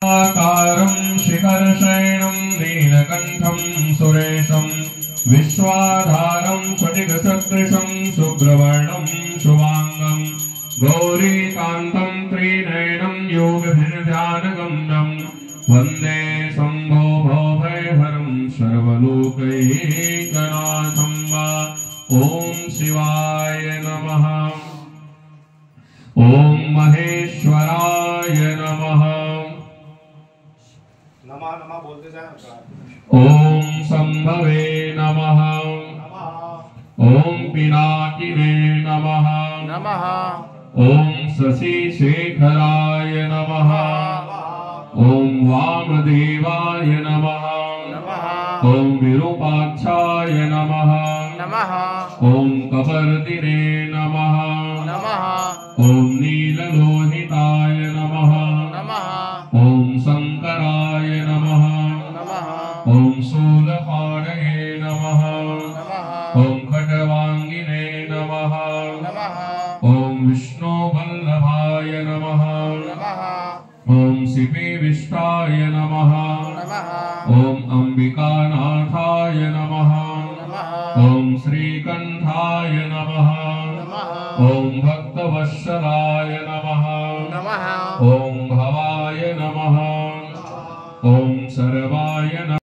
आकारं शिखरशयनं नीलकण्ठं सुरेशं विश्वाधारं स्फटिकसदृशं शुभ्रवर्णं शुभांगं गौरीकान्तं त्रिनयनं योगभिर्ध्यानगम्यं वन्दे शम्भो भवभयहरं सर्वलोकैकनाथं वा। ओम शिवाय नमः। ओम महेश्वराय नमः। नमः नमः बोलते जाए। ओम संभवे नमः। ओम पिनाकिने नमः। नमः। ओम शशिशेखराय नमः। ओम वामदेवाय नमः। नमः। ओम विरूपाक्षाय नमः। नमः। ओम कपर्दिने नमः। नमः। ओम नीललोहिताय नमः। नमः। ओम शंकराय नमः। नमः। ओम शूलपाणये नमः। नमः। ओम खट्वांगिने नमः। नमः। ओम विष्णुवल्लभाय नमः। नमः। ओम शिपिविष्टाय नमः। नमः। ओम अंबिकानाथाय नमः। नमः। ओम श्रीकंठाय नमः। नमः। ओम भक्तवत्सलाय नमः। नमः। ओम भवाय नमः। ओम सर्वाय नमः।